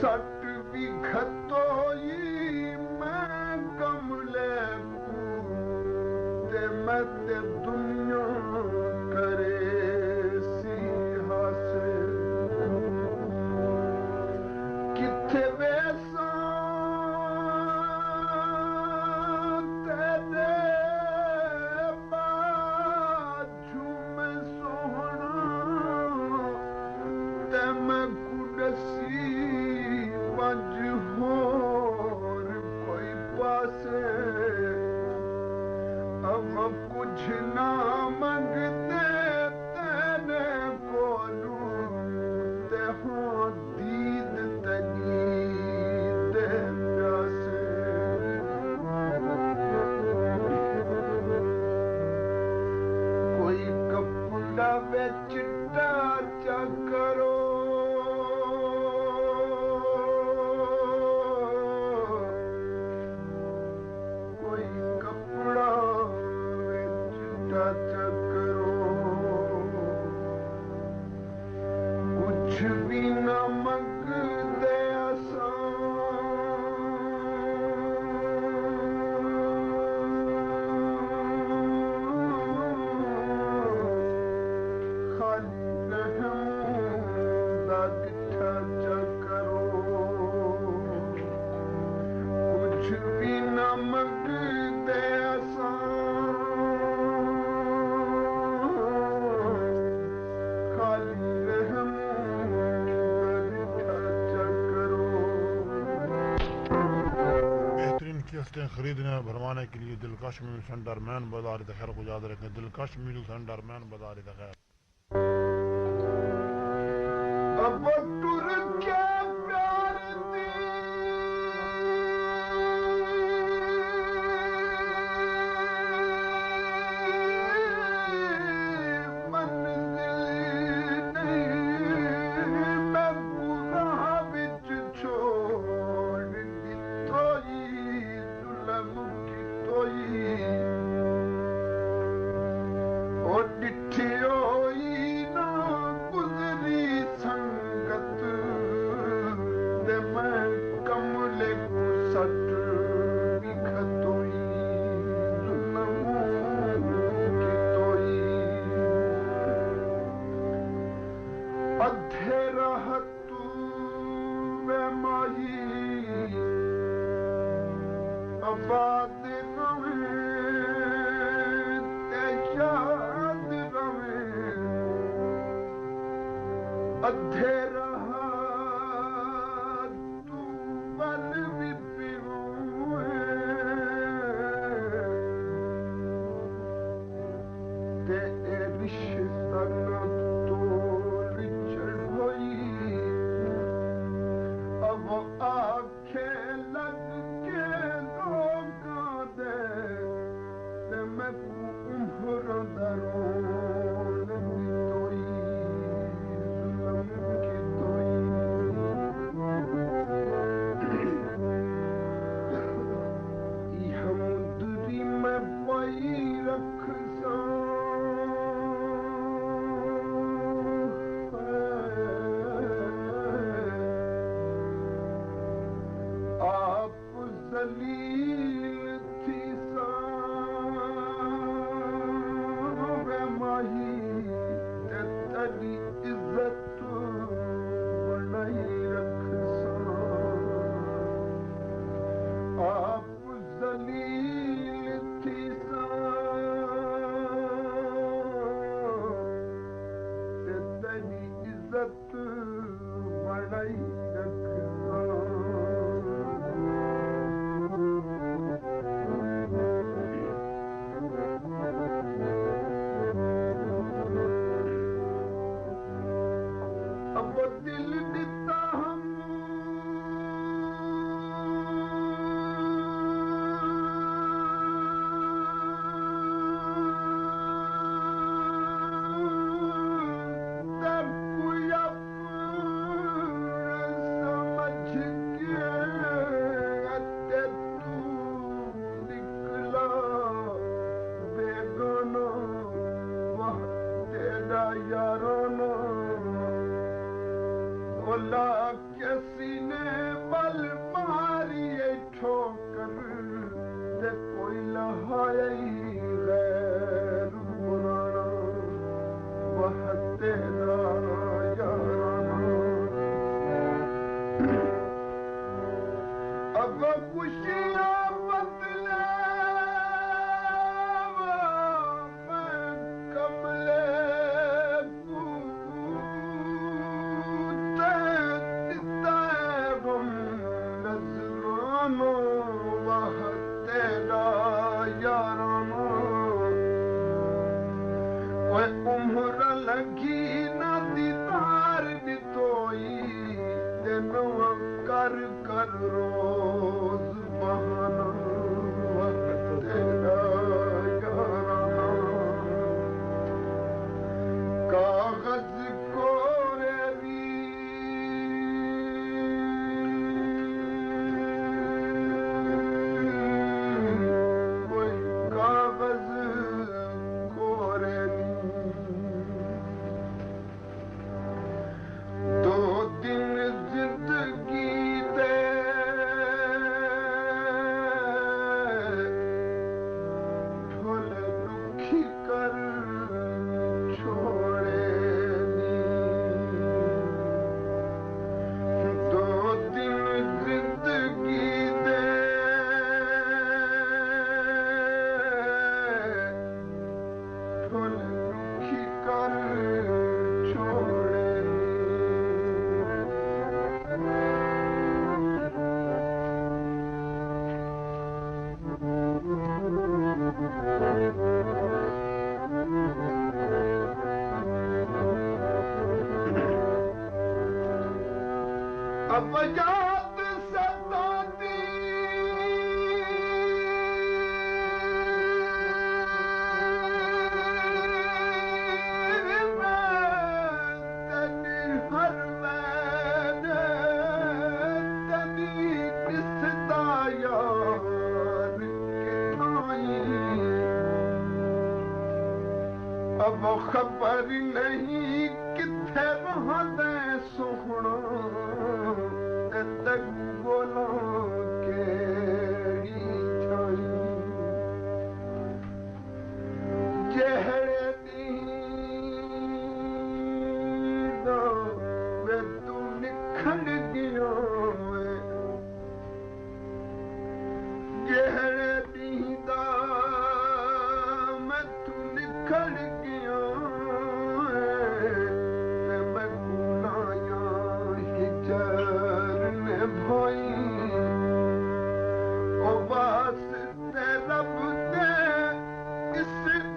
सट भी खतोई मैं कमले ते मैं ते दुनिया करे सी हासिल किथे वैसा तेरे बाजू में सोहना ते मैं कुडसी पंज होर कोई पासे अब कुछ ना मंगते तेरे कोलू ते हो दीद तगी दे प्यासे कोई कपड़ा वे चिट्टा चा करो खरीदने और भरवाने के लिए दिलकश म्यूजिक सेंटर मैन बाजार खैर को याद रखें। दिलकश म्यूजिक सेंटर मैन बाजार खैर। ओला के सीने बल मारी ठोकर ते कोई लहाए गैर पुराना वह तेरा याराना अब खुशियां बदले मैं कमले उम्र लगी न दीदार दितोई दिन कर कर रोज बहाना तेरा याराना कागज कोरे कोई कागज कोरे अब याद सताती तेरी हर मैंने तेरी दिसदा यार किनाई अब खबर नहीं किथे रहंदे सोहना तक बोला केड़ी छाई जेहड़े दी दा वे तू निखड़ गया जेहड़े दी दा मैं तू निखड़ गया भाई ओ वास्ते रब दे इस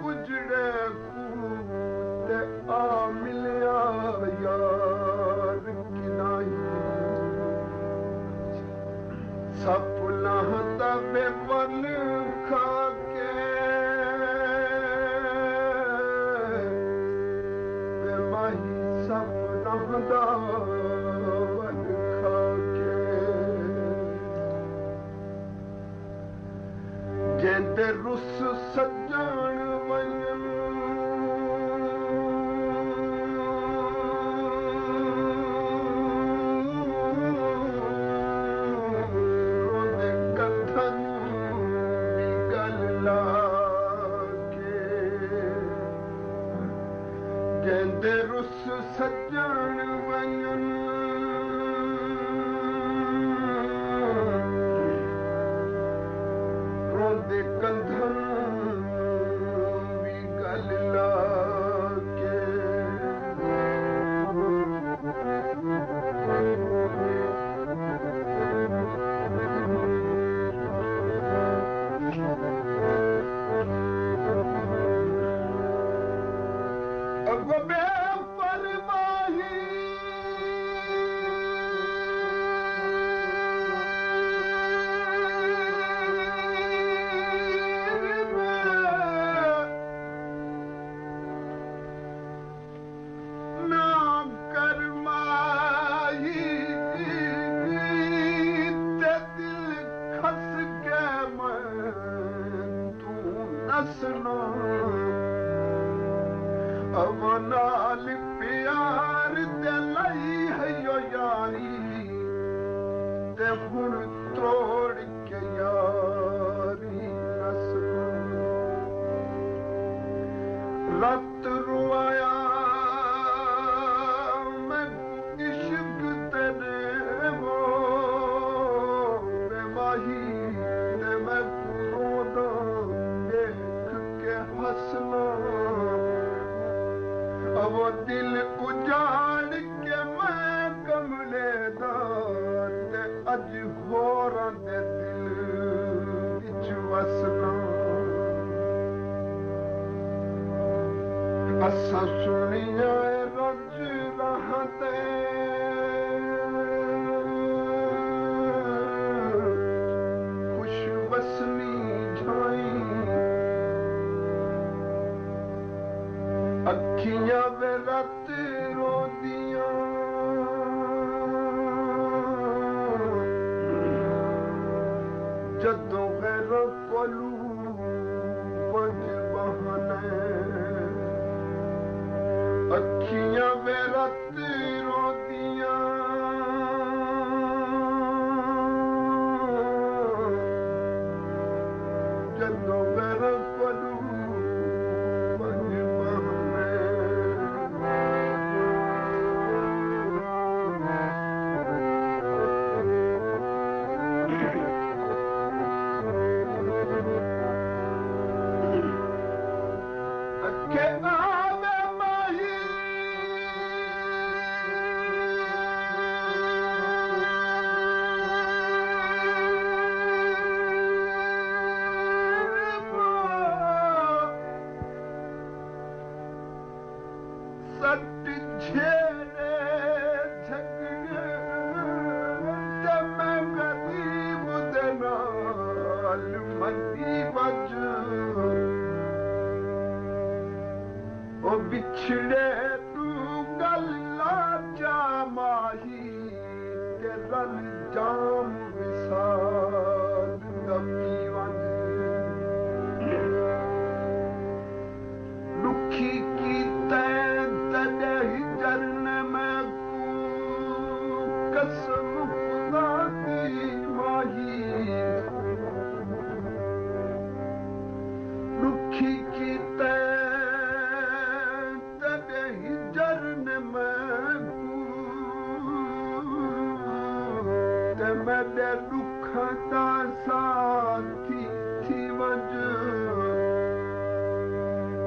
उजड़े कूते आ मिलिया यार की नहीं सपना दबे बन खा के माही सपना दा जेंदे रुस सजण वञन रोंदे कथन दी गल लाके जेंदे रुस सजण वञन रोंदे कंधन भी गल लाके अब बेपरवाही सुनो अब नाल प्यार दिलाई है यो यार वो दिल उजाड़ के मैं कमले दा ते अज होरां दे दिल विच वसना असां सुनिया रज रहते खुश वसनी झाई अखियां वे रात रोदियां जदों गैर कोलू पंज बहाने अखियां वे रात रोदियां जदों गैर कोलू बिछड़े तू गल्ला जा माही ते रल जाम विसाल दबी वंज दुखी की तय जरन में कसम खुदा की माही दुखी की मेरे दुख दा साथी थी वंज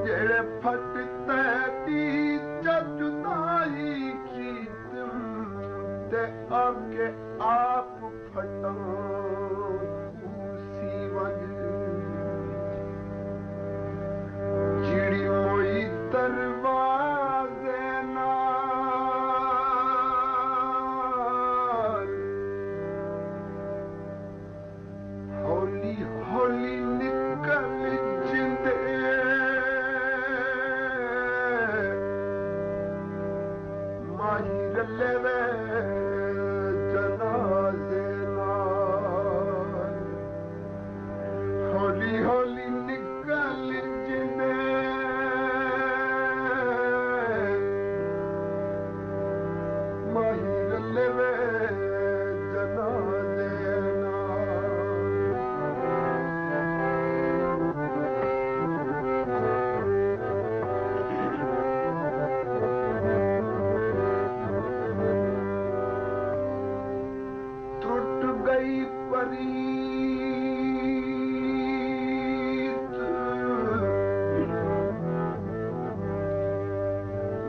जेड़े फटते दी जुदाई की ते आगे आप फटा सी वंज चिड़ी मोई दरवाजे होली निकल जिंदे माहिर लेवे जनाजे नाल होली होली निकल जिंदे माहिर लेवे जनाजे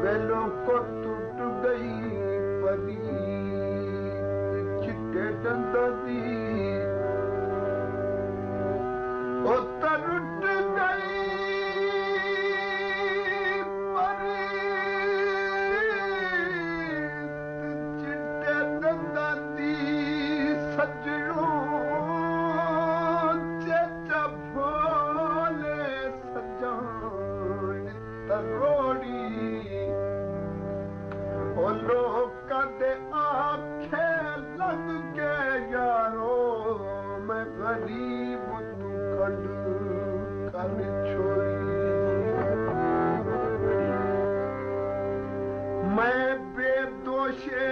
वेलों को टूट गई परी चिट्टे डंडा दी ओ टूट गई परी चिट्टे डंडा दी सजड़ों चेचा भोले सजान तरोड़ी लोग दे आखे लग के यारो मैं गरीब तू कल कर छोड़ी मैं बेदोशे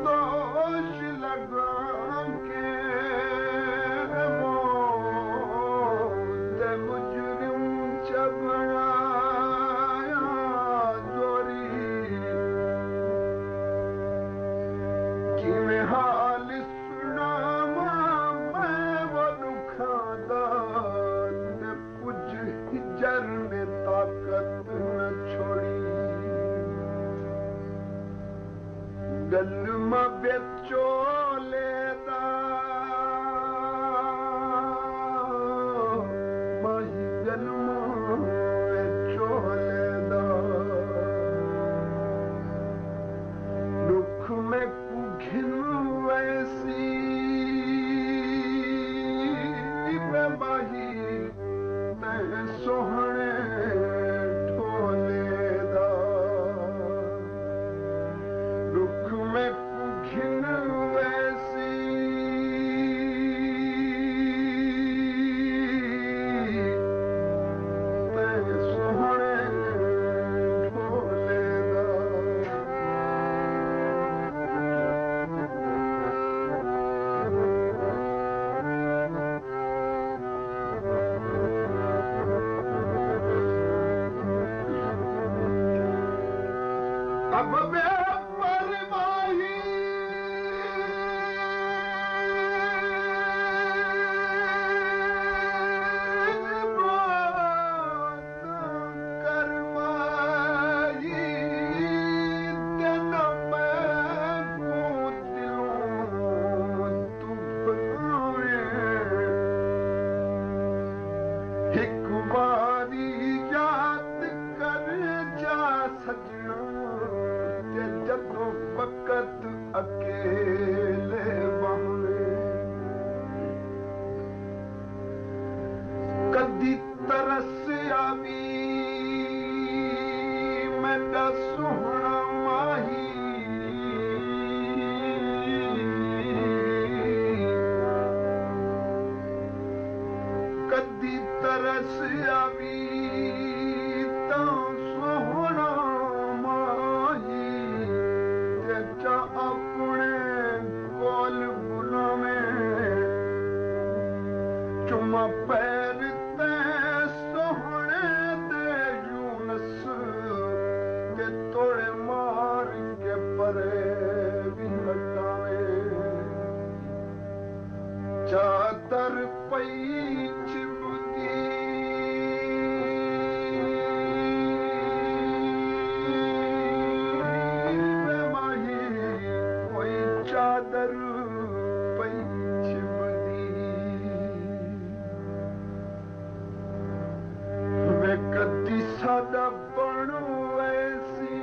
दोष लगा के मुजरिम चबड़ा हाल सुनावा मैं वो दुखा दा कुछ हिजर ने ताकत सूरत न छोड़ी गल मां बेचोले दा माही गल मां बेचोले दा दुख में कुघिन वैसी माही मैं सोहणे ढोले दा दुख में कुघिन वैसी मैं सोहणे ढोले दा अब बे परवाही करवाई दिन मैं को दिलों तू बनाए एक बारी याद कर जा सजना जदों वक़्त अकेले बहने कदी तरस आवी मेरा सोहना माही कदी तरस आवी तो सोहना माही चा अपने कोल बुलावे चुमा पैर ते सोहने दे यूनस के तोड़े मार के परे भी हटावे चादर पई चिबदी चादर पई छिबदी वे कदी सादा बणो ऐसी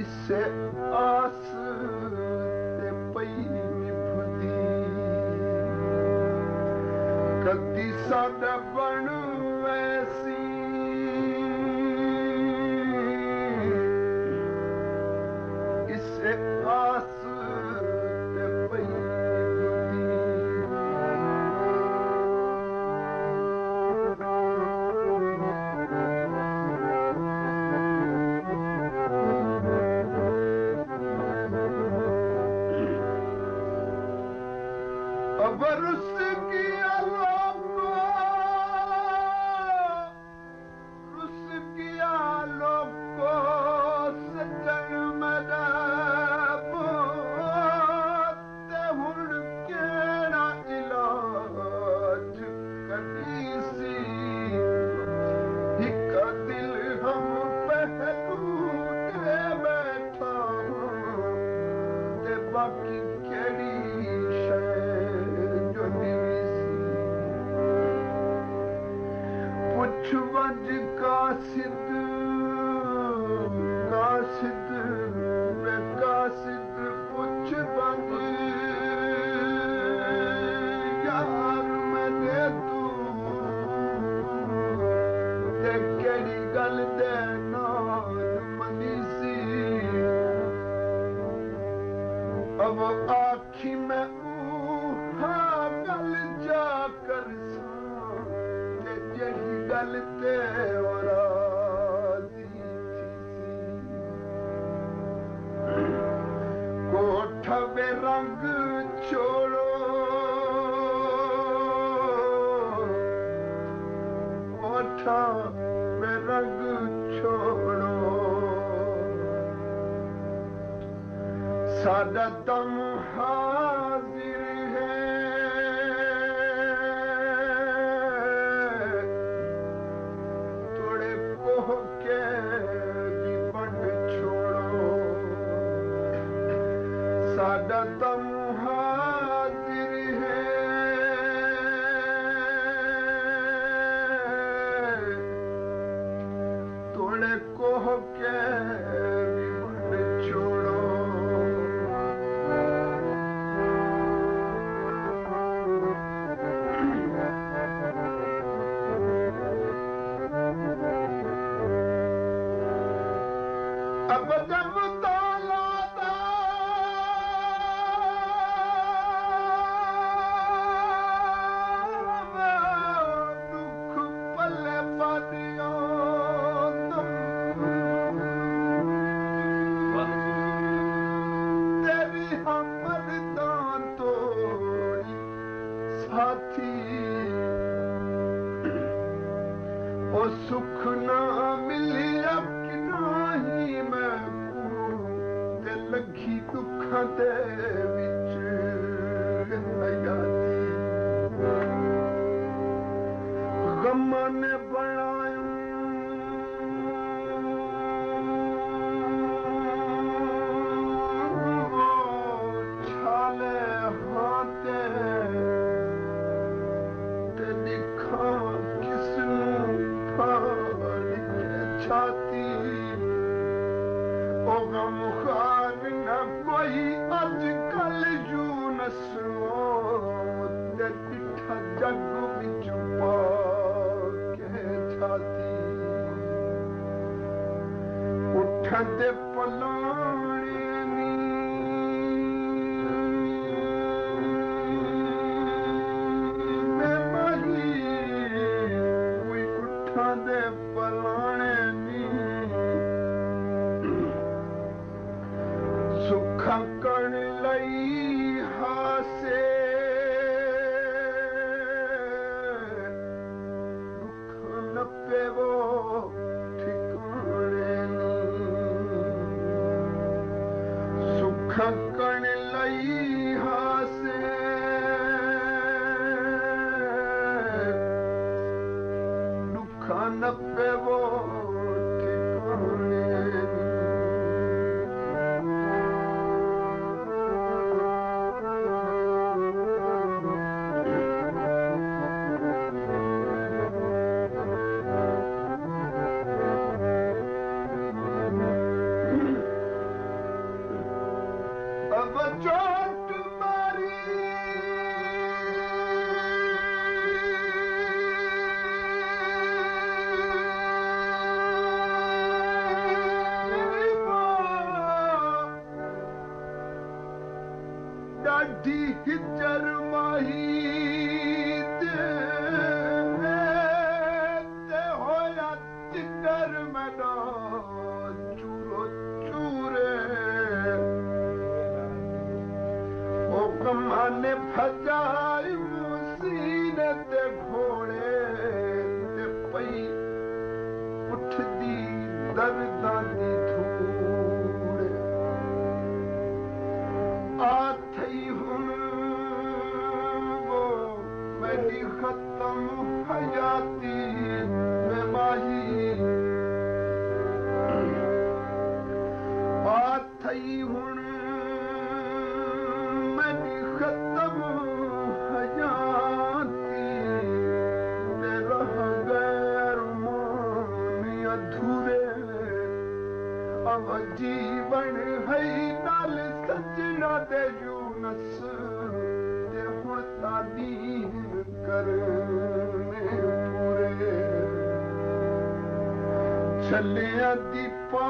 इससे आस ते पई निभदी कदी सादा बणो ऐसी इससे आस ते पई अब रुस किया लोगो रुस किया लोगो सजन मदा ते हुण केड़ा इलाज कदी सी हिक दिल हम पहलू ते बैठा ते बाकी केड़ी पुछ वज कासिद कासिद वे कासिद पुछ वज यार मैंने तू ते केड़ी गल दे नाल मनी सी अब आखी मैं हाँ गल जा कर जही गल ते राज़ी थी कोठा बे रंग छोड़ो कोठा बे रंग छोड़ो सादा दम हाजिर साडा तो मुहाजिर है तोड़े को के छोड़ो अब जब तालादा दुख पल्ले पादियो तेरी हमद दान तोड़ी साथी ओ सुख ना मिली अब कि नाही मैं ते लगी दुखां दे विच हयाती गमां ने बनाया छाले हाथे ते दिखा किसनू फाड़ के छाती ओ गम खार न कोई अजकल यूनस ते डिठा जग विच पा के छाती उठदे पलाणे नी मैं माही कोई उठदे पलाणे नी सुखा कण लई हासे दुख न पेवो ठिकाने नी सुख कण लई हासे दुख न पेवो ठिकाने नी अब चोट मारी डाढी हिजर माही ते होया चिगर मेरा चूरो चूरे ओ कमाने फजाई मुसीने ते घोड़े ते पई उठदी दर्दां दी धूड़ आ थई हुन वो मेरी खत्म हयाती में माही आ थई हुन मेरी खत्म हयाती ते रह गए अरमान अधूरे अब जीवन है नाल सजना दे यूनस ते हुण तादीन करने पूरे छलिया दी पा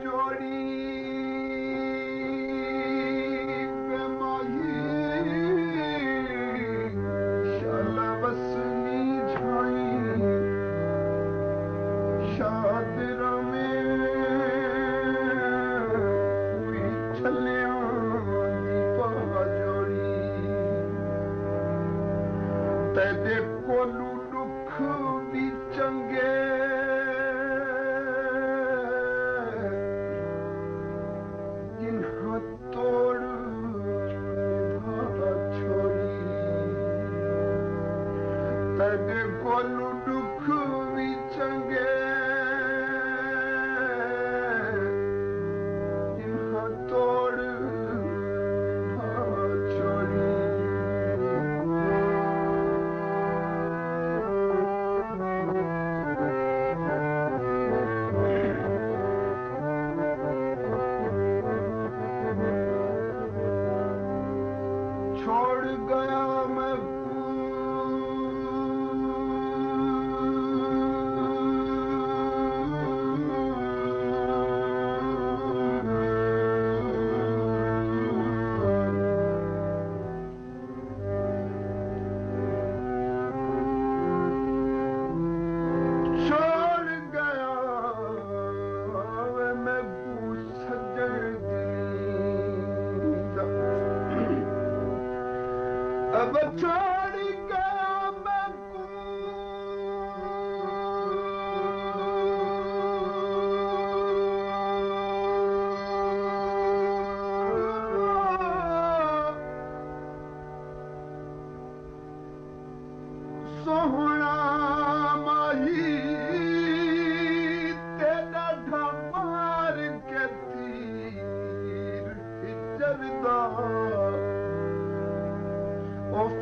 जोड़ी शादरा में छलिया दी पा जोड़ी तेरे कोलू दुख भी चंगे जिन्हां तोड़ निभा छोड़ी तेरे कोलू दुख भी चंगे गया मैं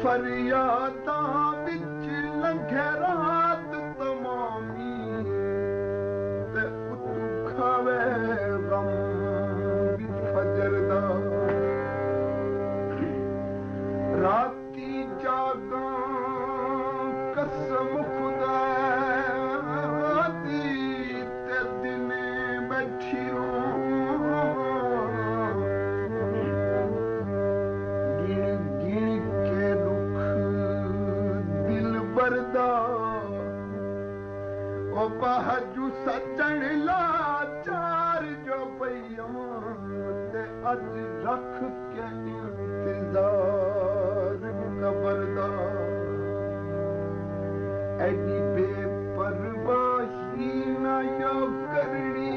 फरियादां विच लंघे रात तमामी ते उतू खावे गम भी फजर दा राती जागां कसम खुदा दी ते दिने बैठियो पहजू सजन लाचार जो पइयों ते अज रख के इंतजार कबरदा एडी बेपरवाही ना यो करनी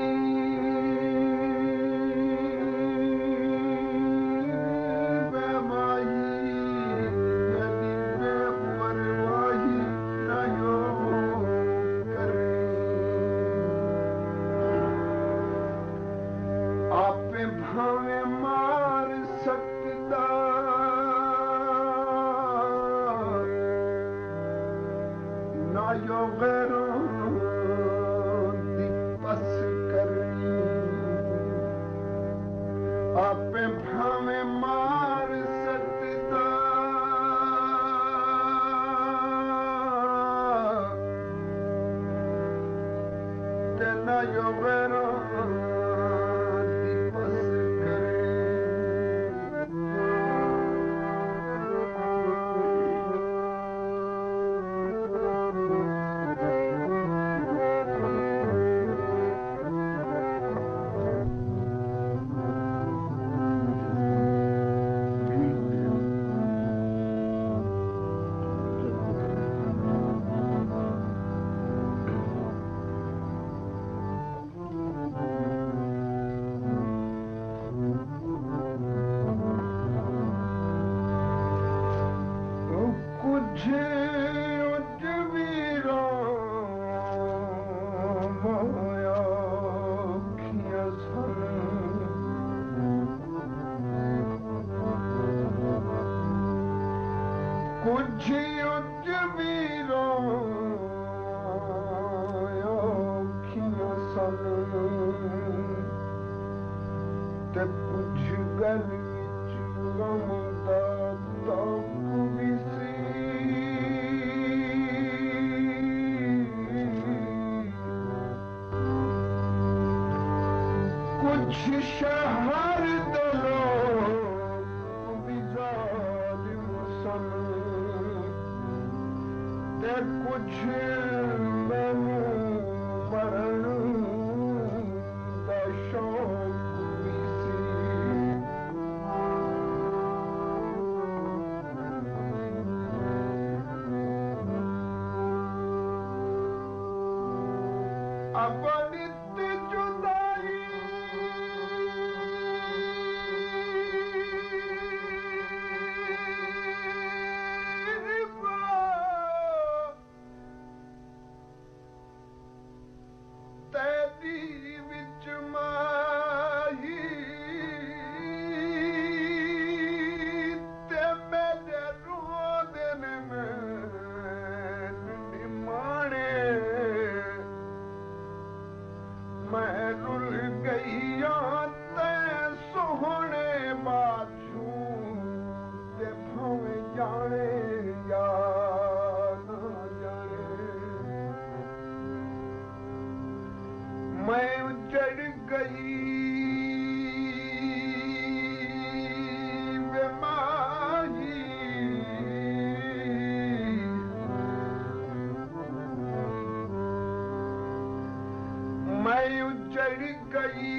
गई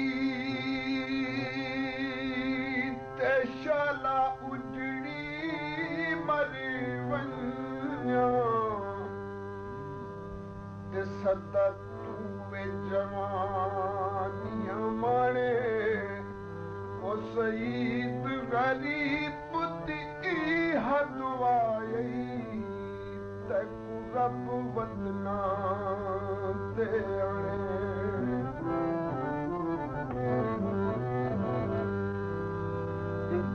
ते शाला उजड़ी मर वञा ते सदा तूं जवानियां माणे ओ सईद गरीब दी दुआई तकु रब वदना ते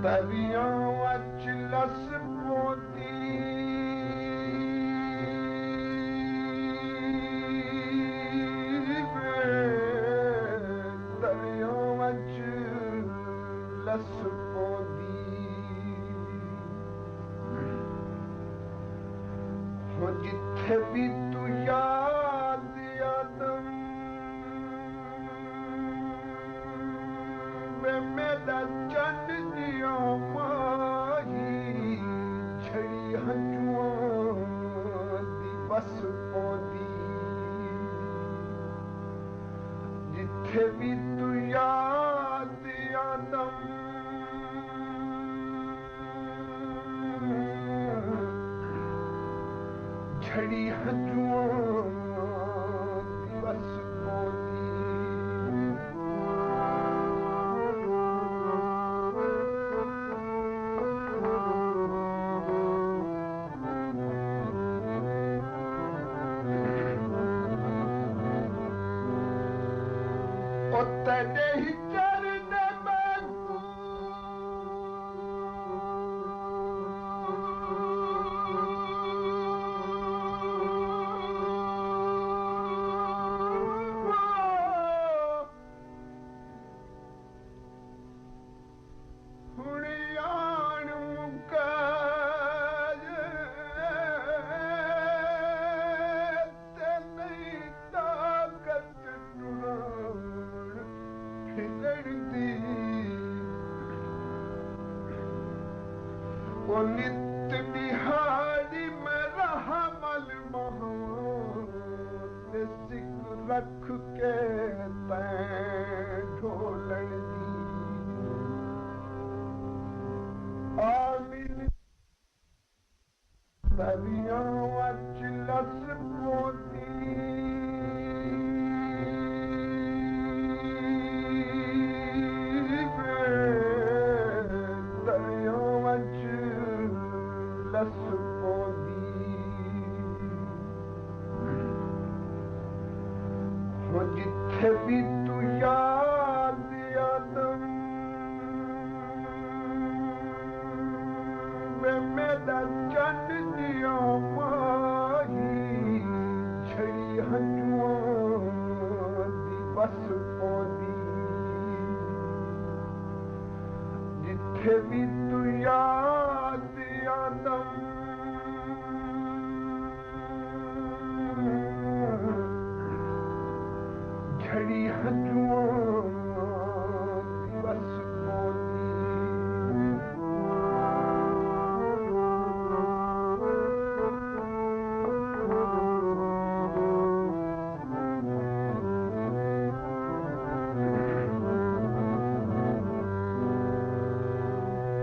दरिया वच लस पोती दरिया वच लस पोती हो जिथे भी तू याद आदम वे मेरा चंद दिया माही छड़ी हंजुआं दी बस पौंदी जिथे भी तू याद आदम छड़ी हंजुआं दी बस पौंदी तेरे ही चरने में हुणियान मुकाज ते नहीं ताकत वो नित बिहारी में रहा मल महान सिख रख के तैं ढोलन दी आमिन दरिया वच लस पोती लस पोंदी हो जिथे भी तू याद आदम वे मेरा चंद दिया माही छड़ी हंजुआं दी बस पोंदी जिथे भी तू याद आदम झड़ी हंजुआं दी बस पोंदी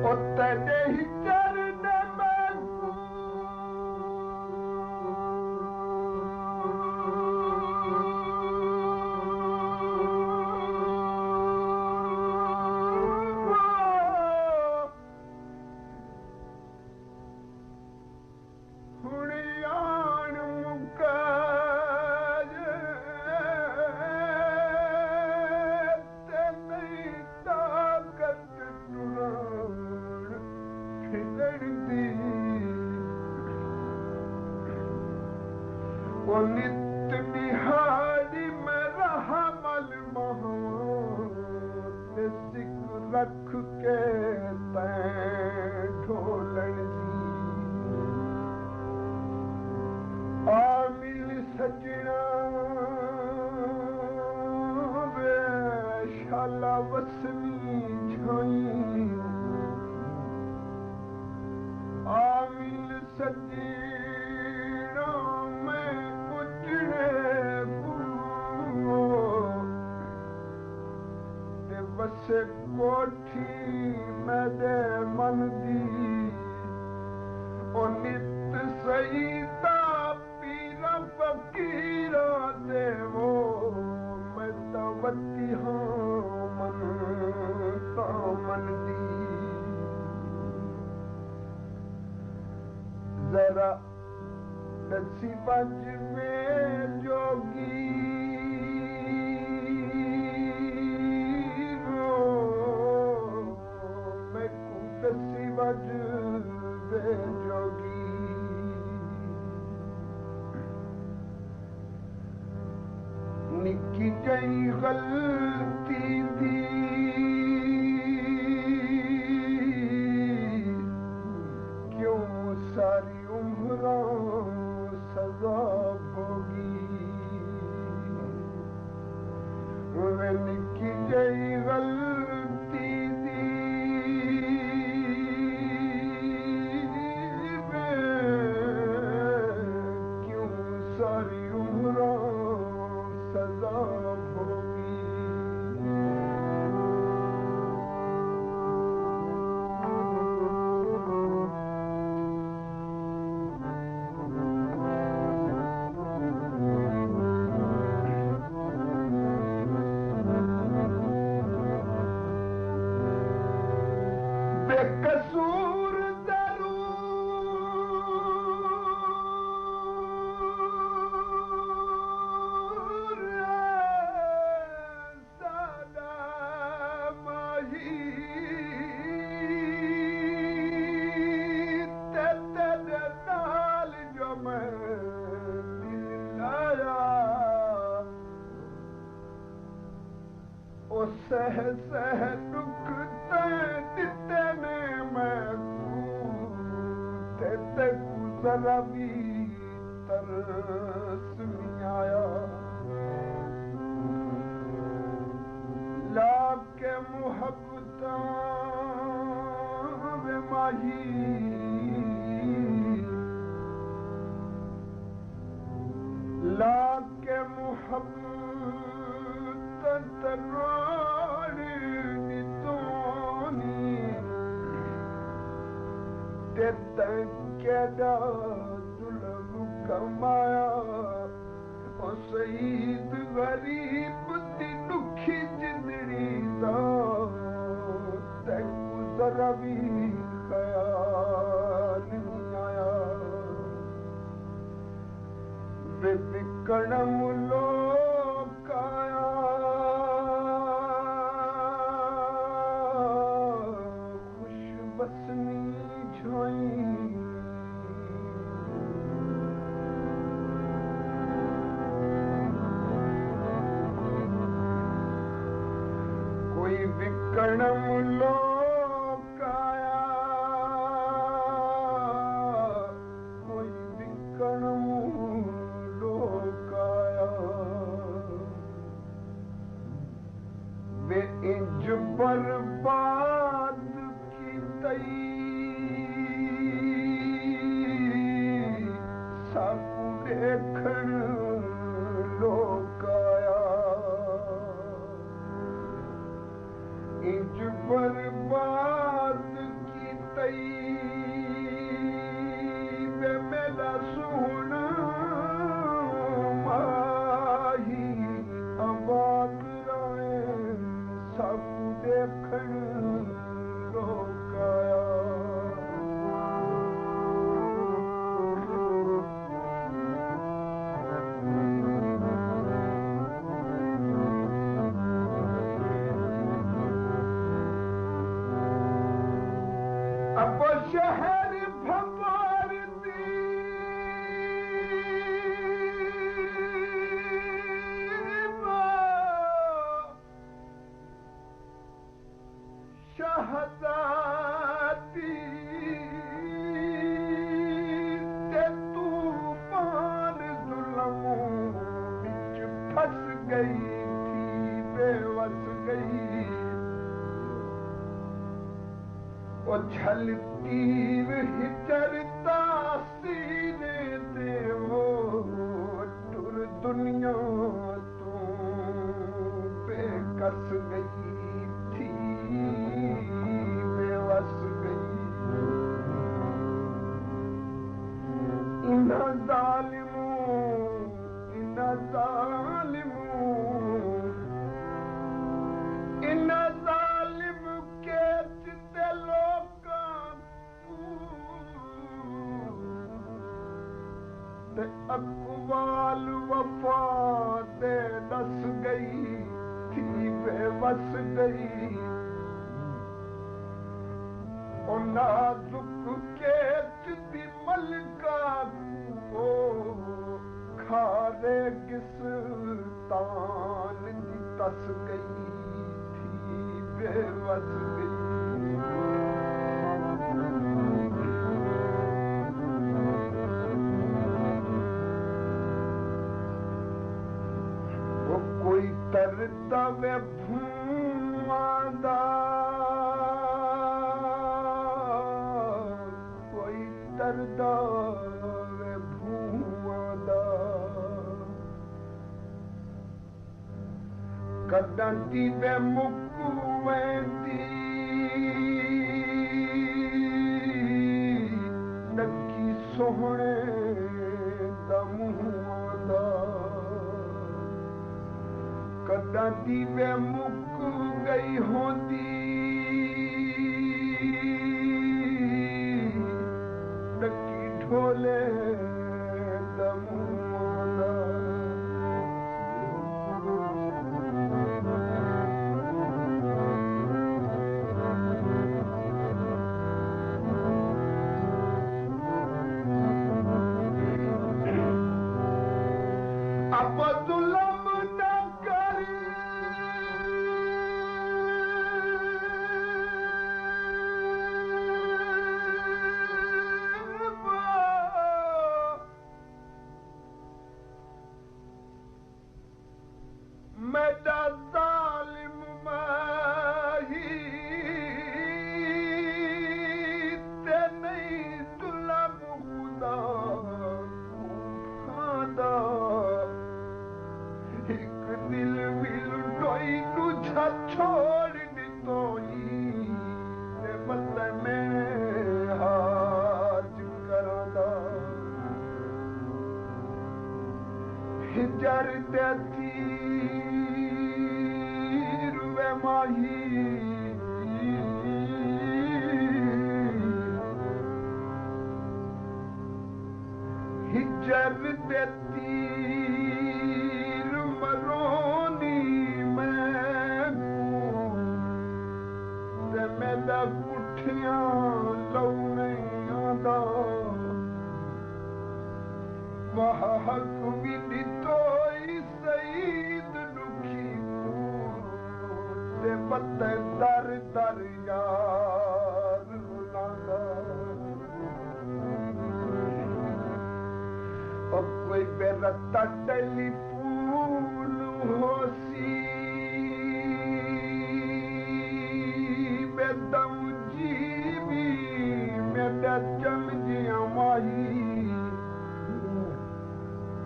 ओ तेरे ही चरने में हुणियान मुकाज ते नहीं ताकत वो नित बिहारी में रहा मल महान सिख रख के तैं ढोलन दी आमिल सजना वे शाला वसनी छाई आमिल सजना में उजड़े कोठी मेरे मन दी ओ नित सईदा पीरा फकीरा देवो मैं तो वती हाँ मन तो मन दी जरा दसी बज में जोगी बज बे जोगी निकी जई गलती थी क्यों सारी उम्र सजा भोगी वे निकी जई गलती बेकसूर जरूर सादा माही तेरे नाल जो मैं दिल लाया ओ सह सह दुख दिते ने मैं ते गुजरा भी तरस नहीं आया लाके मुहब्बत वे माही लाके मुहब्बत तरानी नितोनी तेता केदा जुल्म कमाया ओ शहीद गरीब दी दुखी जिंदड़ी दा ते गुजरा भी ख्याल नहीं आया वे बिकड़म लोग आया खुश बसनी छाई कोई विकड़म लोग आया कोई विकड़म लोग आया वे इंज बर्बाद की तई साकू देखण लोग आया इंज बर्बाद की तई वे मेरा सोना माही आबाद राए साकू देखण लोग आया अब शहर भवार दी शहजादी ते तूफान जुल्मों बिच फंस गई थी बेवस गई ओ झलती हिचरता सीने ते वो टुर दुनिया तो बेकस गई थी अकबाल वफा दे दस गई थी बेबस गई ओ नाजुक के दी मलका को खारे गिस्तान दी तस गई थी बेबस गई तरदा वे भूमादा कोई तरदा वे भूमादा कदां दी वे मुक वेंदी नकी सोहणे दा मुहादा कदां दी वे मुक गई होंदी नकी ढोले दा मुहादा हिजर दे तीर वे माही हिजर दे तीर मरोनी मैं मेरा गुठियां लौने आदा महक भी दितोई सईद दुखी ते पत्ते दर दर यार रुलांदा और कोई बेरता टेलीफोन होसी बेदम जीवी मेरा चल जिया माही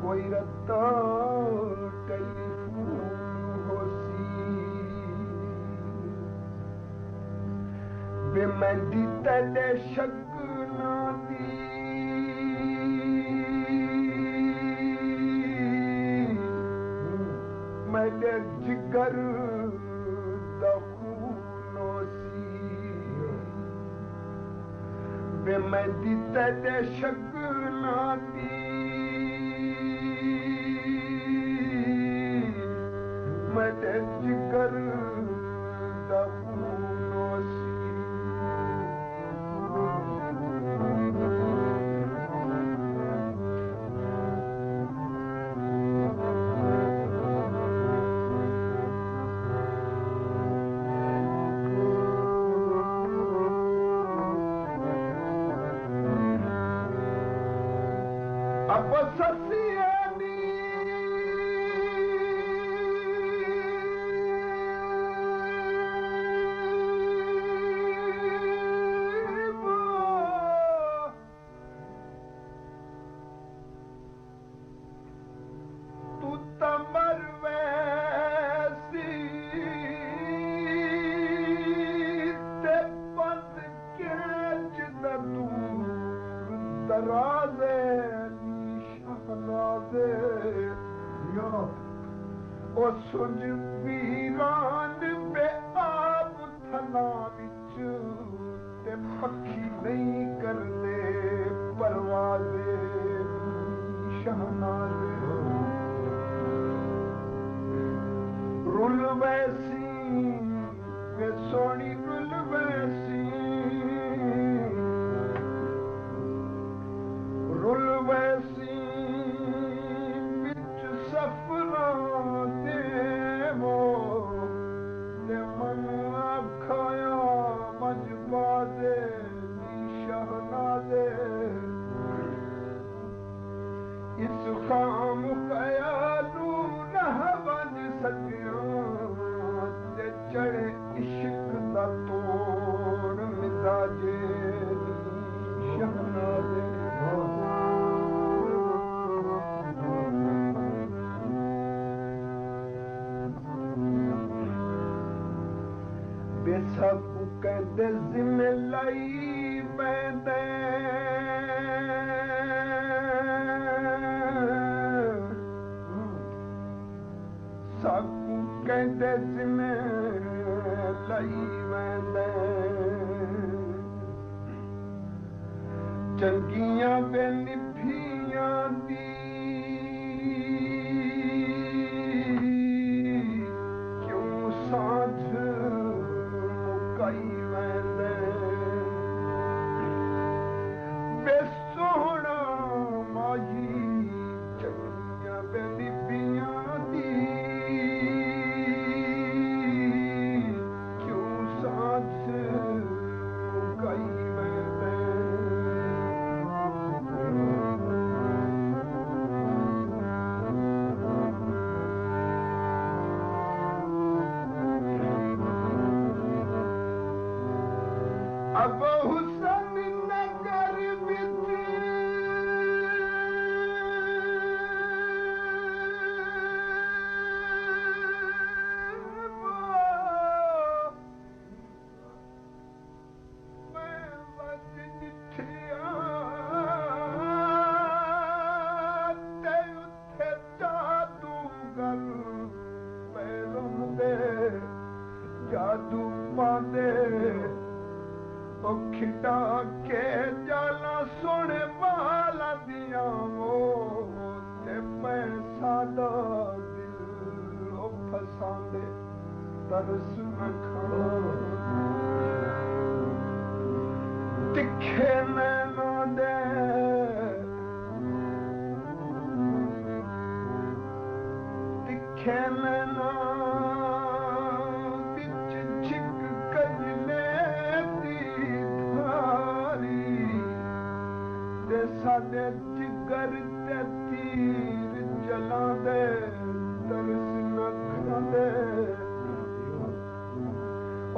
कोई रत्ता टेलीफोन होसी बेमंदी तेरे शगना दी मेरे जिगर दा खून होसी बेमंदी तेरे शगना दी मेरे जिगर दा खून होसी अब ससियानी तराजे शहनाजे ओ सुज वीरान बे आप थना विच ते पक्षी नहीं करदे परवाजे शहनाजे रुल वैसी वे सोनी रुल वैसी रुल वैसी बिच सफरां देवो ते मन आखाया मजबादे शहनादे इस खाम ख्यालू रहवन सजिया ते चढ़े इश्क दा तोड़ मिजाजे शहनादे बेसक कहते जिम्मे लाई पैंदे साकू कहते जिम्मे लाई पैंदे चंगियां बेनिभियां दी क्यों साथ मुकाई वैंदे बेसोहना माही चंगियां बेनिभियां दी क्यों साथ मुकाई वैंदे अब हुसन नगर विच मैं वज निठिया ते उत्थे जादूगर पैरों दे जादू पांदे ओ खिटा के जाला सोने वाला दिया वो ते पैसा दा दिल ओ फसांदे तरस न खाना तिखे नैना दे तिखे नैना सादे जिगर ते तीर जलांदे तरस न खांदे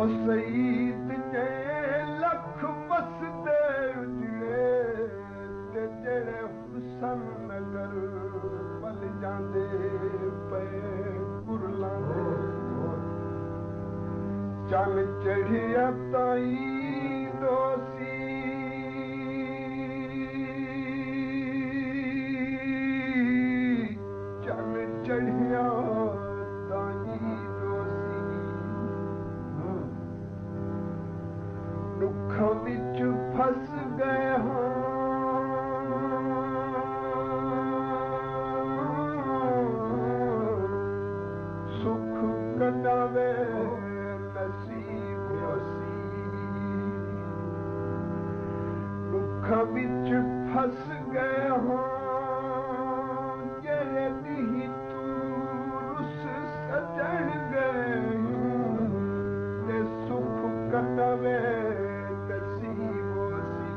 ओ सईद जे लख वसदे उजड़े ते जेड़े हुसन नगर पल जांदे पे कुरलांदे चल चढ़िया ताई दोसी चढ़िया दाई दोसी दुखों विच फस गए हाँ सुख कटावे नसीब होसी दुखों विच फस गए हाँ सजन गए ते सुख कटवे नसीब होसी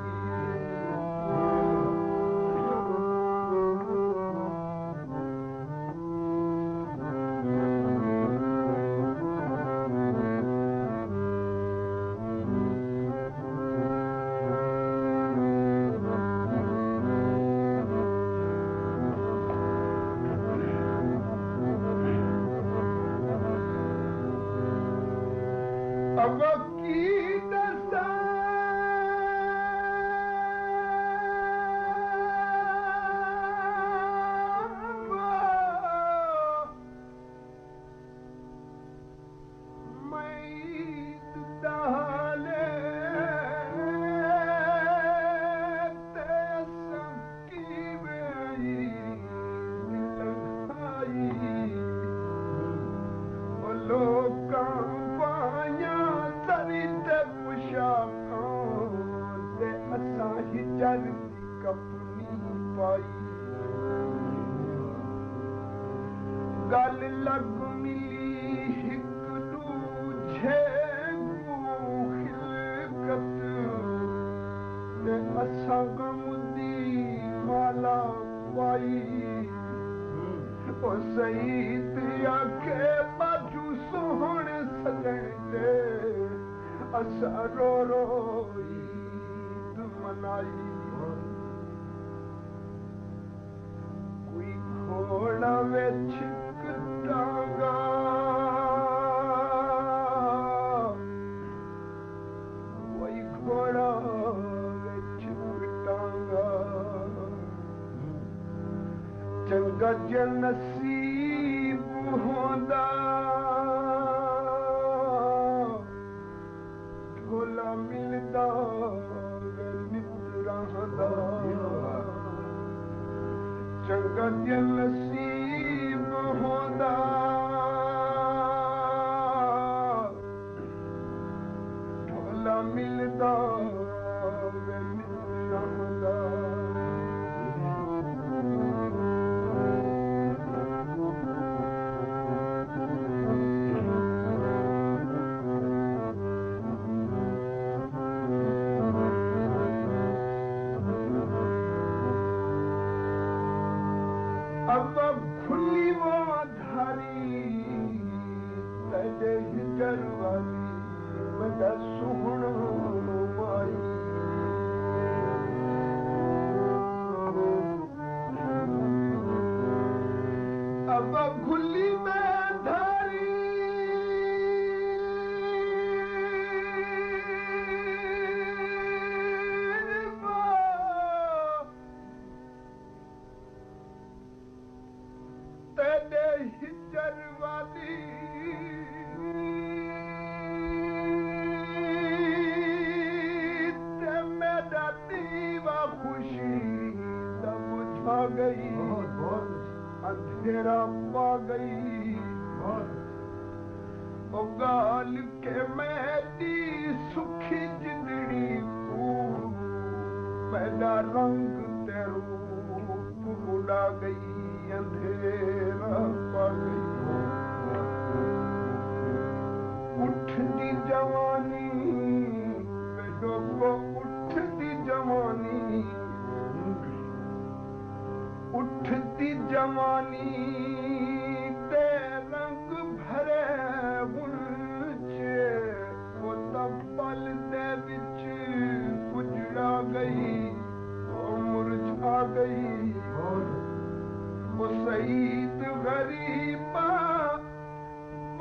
पाई गल लग मिली हिक दूजे को खिलकत ते असां गम दी माला पाई ओ सईद आखे बाजू सोहण सजण दे असां रो रो ईद मनाई कोई घोड़ा विच कटांगा कोई घोड़ा विच कटांगा चंगा जे नसीब होंदा ढोला मिलदा नित रहंदा चंगा जे नसीब होंदा ढोला मिलदा नित रहंदा अब खुली वो धारी तेरे हिजर वाली बड़ा सुहण माई अब खुली में धारी तेरे हिजर वाली ते मेरा दीवा खुशी तब बुझा गई अंधेरा पा गई ओ गाल के मेरी सुखी जिंदड़ी को मेरा रंग ते रूप उड़ा गई अंधेरा पा गई उठती जवानी डोबो उठती जवानी उठती जवानी ते रंग भरे उलझे वो तपल दे विच उजड़ा गई वो मुरझा गई वो सईद गरीबा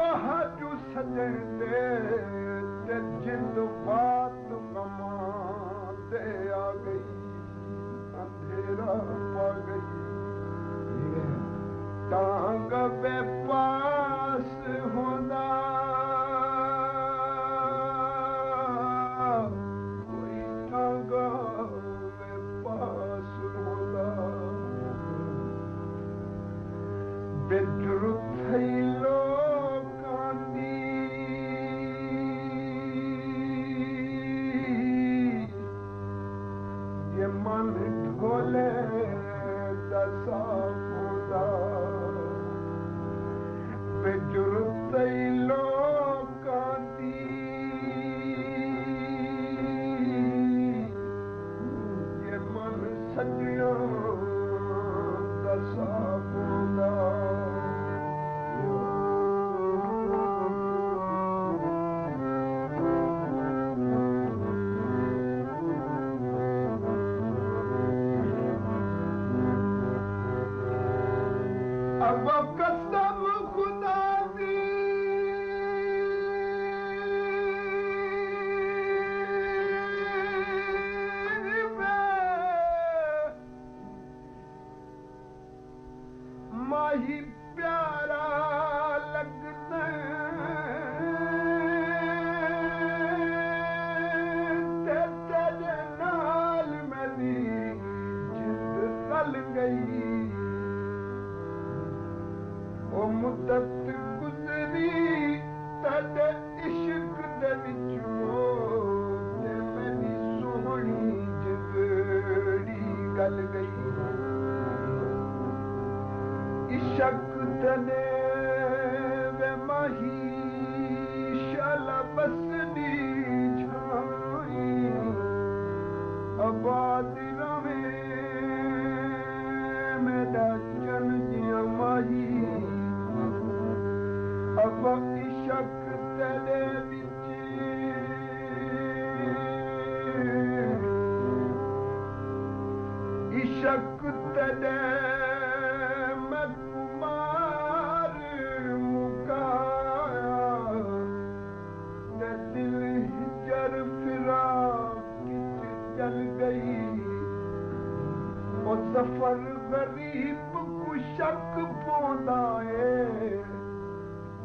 बहाजू सजन दे ते जिंद बात कमा दे आ गई अंधेरा पा गई टांग बे पास होना कोई टांग बे पास होना बेजुर्ग थई लोकां दी ये मन ढोले दसा होंदा बेजुर्ग थई लोकां दी ये मन सजणो दसा होंदा अब कसम खुदा दी माही प्यारा लगता तेरे नाल मेरी जिद रल गई ओ मुद्दत गुजरी तेरे इश्क दे विचों ते मेरी सोहनी जिगड़ी गल गई इशक तने वे माही शाला बसनी छाई आबाद रवे मेरा चन जिया माही अब इशक तने इशक तने मैं कुमार मुकाया ते दिल हिजर फिरा किच चल गई ओ सफर गरीब को शक पौंदा है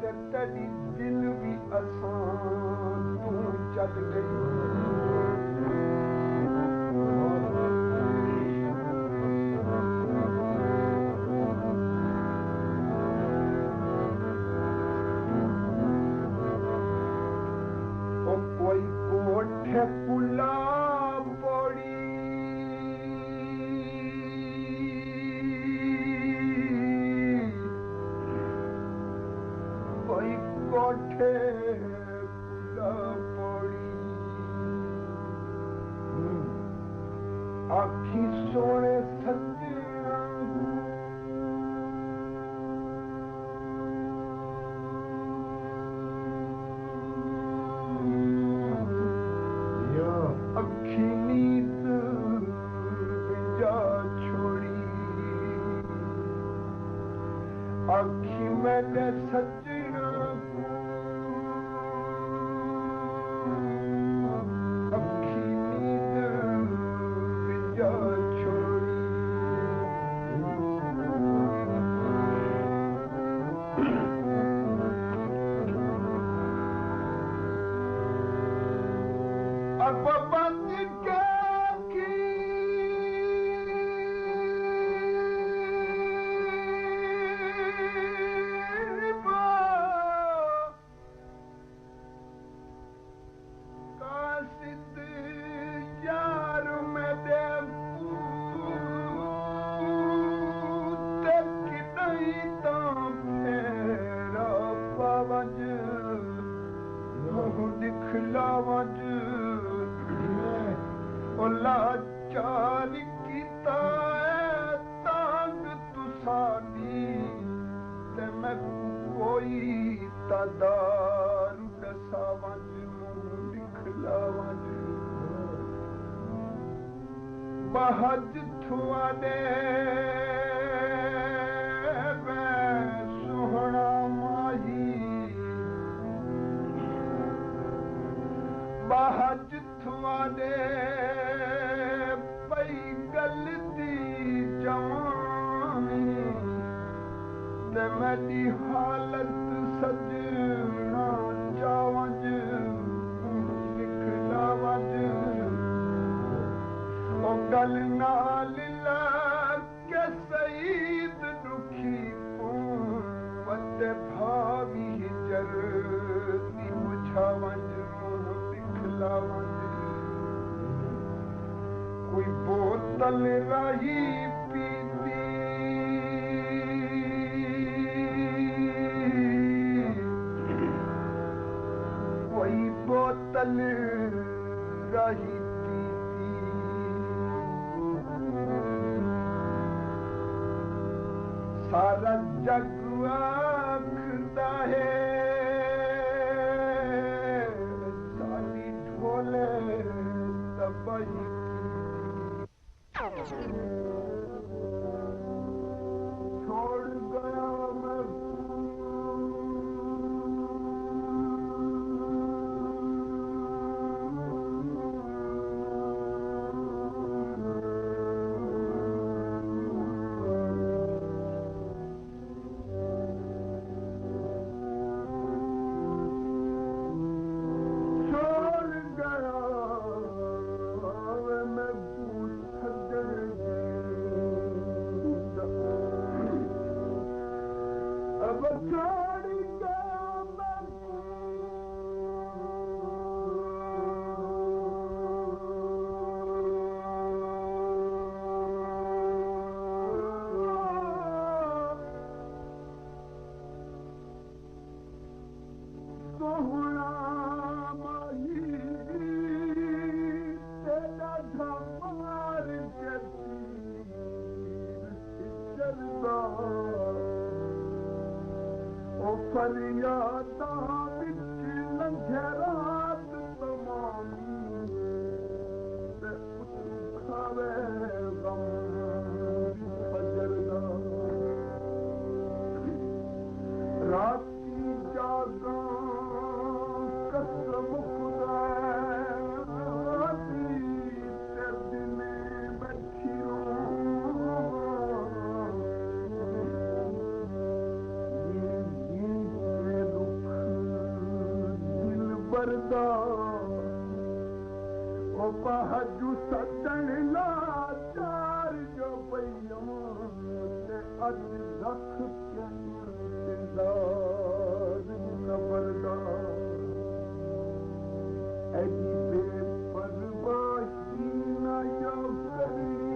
ते तेरी दिल भी आसान तू चल गई पुला पड़ी कोई कोठे पुला पड़ी आखी सोने सजना अखी नींद जा छोड़ी आखी मैंने सजना अखी नींद जा छोड़ी अब बंद के कासिद यार मेरे पूत की नहीं तो मेरा पवज दिखलावज लाचार कीता तांग तुसानी ते मैं कोई तदार दसावज मुंह दिखलावज बहज थुआने सोहना माही बहज थुआने पई गलती जवानी ते मेरी हालत सजना चावज लिखलावज ओ गल नाल के सईद दुखी वते भावी हिजर दी बुझावज दिखलावज कोई बोतल रही पीती कोई बोतल रही पीती सारा जग आखदा है साली ढोले तबाही छोड़ गया मैं फरियादा विच लंघे रात तमामी ते उठावे गम फजर दा राती जागा कसम खुदा दी ते दिने बैठी बरदा ओ पहजू सदन ला चार जो पइयों ते अज रख के इंतजार न बरदा ऐसी बेपरवाही न जो करनी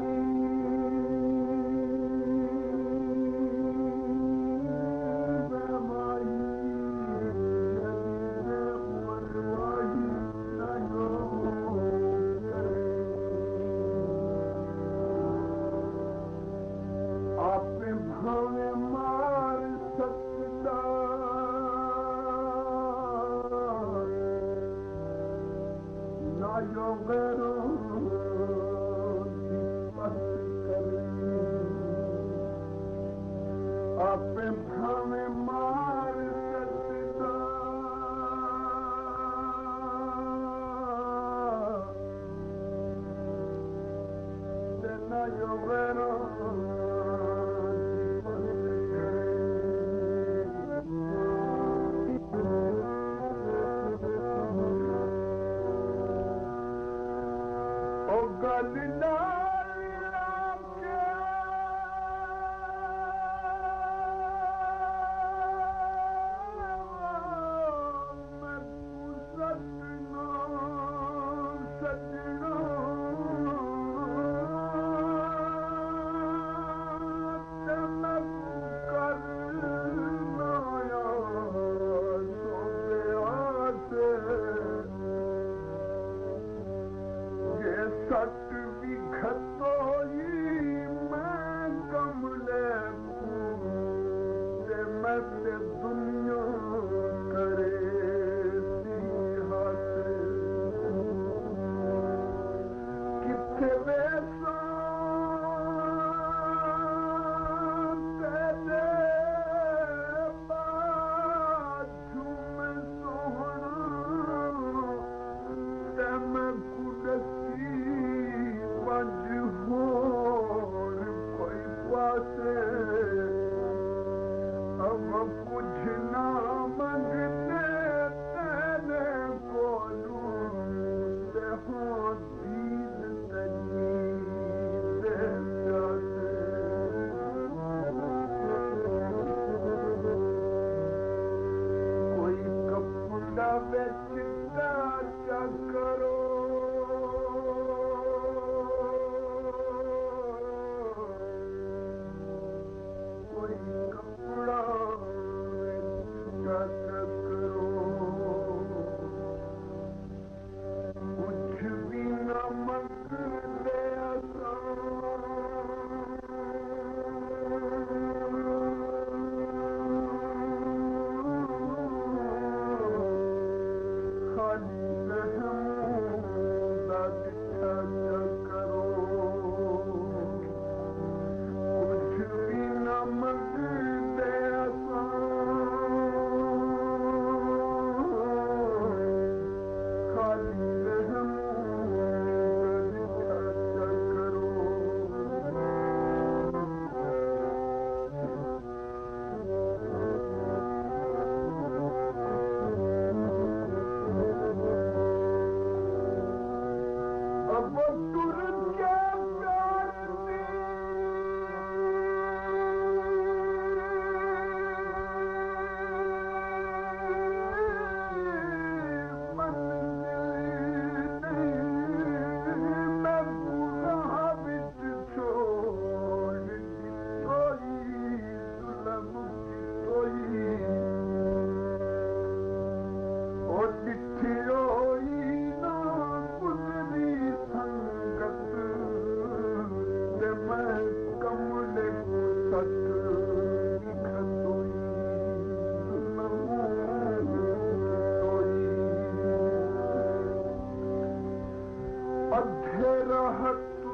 तू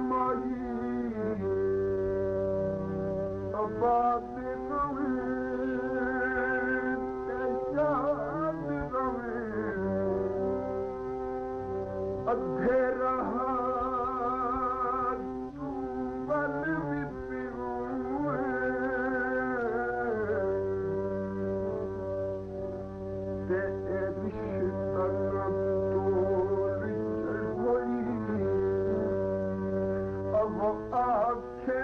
माही आबाद रवे ते शाद रवे अधे रहा तू बल भी पियूए ते रिश्ता न तोड़ चढ़ोई अब आखे